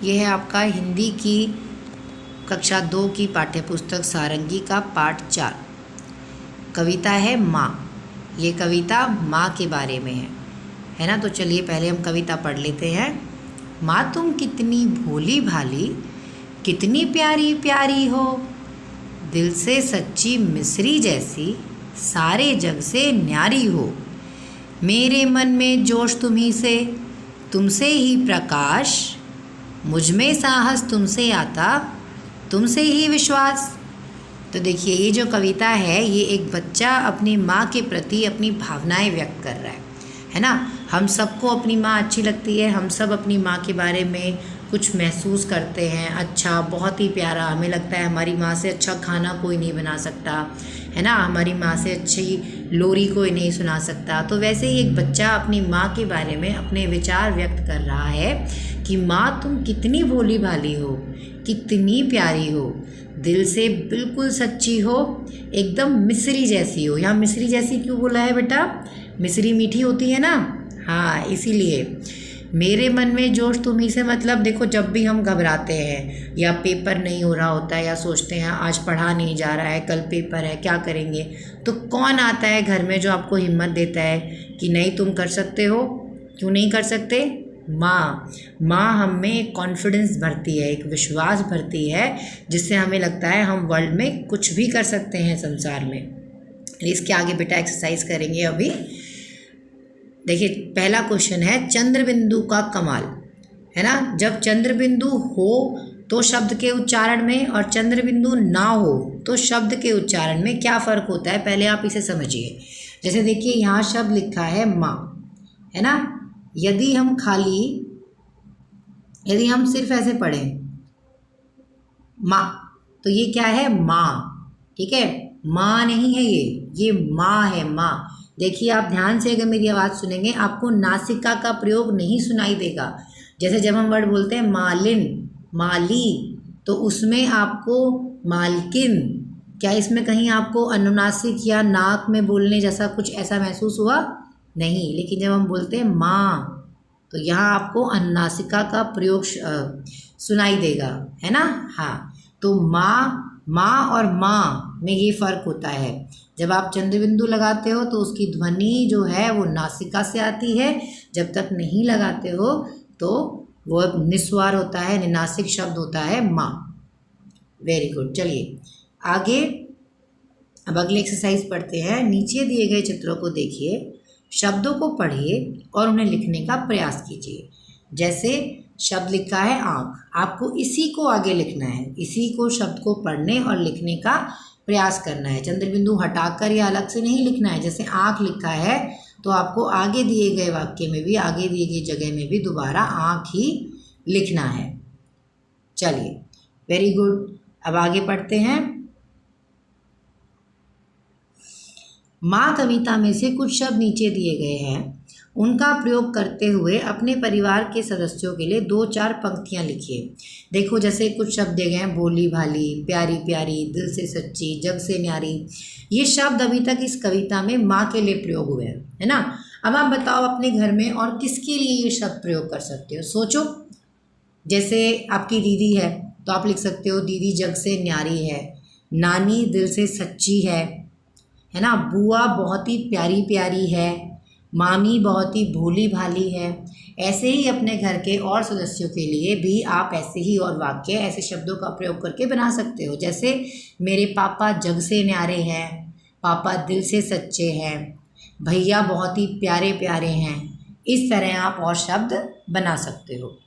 ये है आपका हिंदी की कक्षा 2 की पाठ्यपुस्तक सारंगी का पाठ 4। कविता है माँ। ये कविता माँ के बारे में है ना। तो चलिए पहले हम कविता पढ़ लेते हैं। माँ तुम कितनी भोली भाली, कितनी प्यारी प्यारी हो, दिल से सच्ची मिस्री जैसी, सारे जग से न्यारी हो। मेरे मन में जोश तुम्ही से, तुमसे ही प्रकाश, मुझ में साहस तुमसे आता, तुमसे ही विश्वास। तो देखिए ये जो कविता है ये एक बच्चा अपनी माँ के प्रति अपनी भावनाएं व्यक्त कर रहा है ना। हम सबको अपनी माँ अच्छी लगती है, हम सब अपनी माँ के बारे में कुछ महसूस करते हैं, अच्छा बहुत ही प्यारा, हमें लगता है हमारी माँ से अच्छा खाना कोई नहीं बना सकता है ना, हमारी माँ से अच्छी लोरी कोई नहीं सुना सकता। तो वैसे ही एक बच्चा अपनी माँ के बारे में अपने विचार व्यक्त कर रहा है कि माँ तुम कितनी भोली भाली हो, कितनी प्यारी हो, दिल से बिल्कुल सच्ची हो, एकदम मिस्री जैसी हो। यहाँ मिस्री जैसी क्यों बोला है बेटा? मिस्री मीठी होती है ना, हाँ इसीलिए। मेरे मन में जोश तुम्ही से मतलब देखो जब भी हम घबराते हैं या पेपर नहीं हो रहा होता है या सोचते हैं आज पढ़ा नहीं जा रहा है, कल पेपर है, क्या करेंगे, तो कौन आता है घर में जो आपको हिम्मत देता है कि नहीं तुम कर सकते हो। क्यों नहीं कर सकते? माँ। माँ हम में एक कॉन्फिडेंस भरती है, एक विश्वास भरती है, जिससे हमें लगता है हम वर्ल्ड में कुछ भी कर सकते हैं संसार में। इसके आगे बेटा एक्सरसाइज करेंगे अभी। देखिए पहला क्वेश्चन है चंद्र बिंदु का कमाल, है ना। जब चंद्र बिंदु हो तो शब्द के उच्चारण में और चंद्र बिंदु ना हो तो शब्द के उच्चारण में क्या फ़र्क होता है, पहले आप इसे समझिए। जैसे देखिए यहाँ शब्द लिखा है माँ, है ना। यदि हम सिर्फ ऐसे पढ़ें माँ तो ये क्या है? माँ, ठीक है। माँ नहीं है ये माँ है, माँ। देखिए आप ध्यान से अगर मेरी आवाज़ सुनेंगे आपको नासिका का प्रयोग नहीं सुनाई देगा। जैसे जब हम वर्ड बोलते हैं मालिन, माली, तो उसमें आपको मालकिन, क्या इसमें कहीं आपको अनुनासिक या नाक में बोलने जैसा कुछ ऐसा महसूस हुआ? नहीं। लेकिन जब हम बोलते हैं माँ तो यहाँ आपको अनुनासिका का प्रयोग सुनाई देगा, है ना। हाँ, तो माँ और माँ में ये फ़र्क होता है। जब आप चंद्र बिंदु लगाते हो तो उसकी ध्वनि जो है वो नासिका से आती है, जब तक नहीं लगाते हो तो वो निस्वार होता है, निनासिक शब्द होता है माँ। Very good. चलिए आगे अब अगले एक्सरसाइज पढ़ते हैं। नीचे दिए गए चित्रों को देखिए, शब्दों को पढ़िए और उन्हें लिखने का प्रयास कीजिए। जैसे शब्द लिखा है आँख, आपको इसी को आगे लिखना है, इसी को शब्द को पढ़ने और लिखने का प्रयास करना है। चंद्र बिंदु हटाकर या अलग से नहीं लिखना है। जैसे आँख लिखा है तो आपको आगे दिए गए वाक्य में भी, आगे दिए गई जगह में भी दोबारा आँख ही लिखना है। चलिए वेरी गुड। अब आगे पढ़ते हैं। माँ कविता में से कुछ शब्द नीचे दिए गए हैं, उनका प्रयोग करते हुए अपने परिवार के सदस्यों के लिए 2-4 पंक्तियाँ लिखिए। देखो जैसे कुछ शब्द दिए गए हैं, भोली भाली, प्यारी प्यारी, दिल से सच्ची, जग से न्यारी। ये शब्द अभी तक इस कविता में माँ के लिए प्रयोग हुए हैं, है ना। अब आप बताओ अपने घर में और किसके लिए ये शब्द प्रयोग कर सकते हो, सोचो। जैसे आपकी दीदी है तो आप लिख सकते हो दीदी जग से न्यारी है, नानी दिल से सच्ची है ना, बुआ बहुत ही प्यारी प्यारी है, मामी बहुत ही भोली भाली है। ऐसे ही अपने घर के और सदस्यों के लिए भी आप ऐसे ही और वाक्य ऐसे शब्दों का प्रयोग करके बना सकते हो। जैसे मेरे पापा जग से न्यारे हैं, पापा दिल से सच्चे हैं, भैया बहुत ही प्यारे प्यारे हैं। इस तरह आप और शब्द बना सकते हो।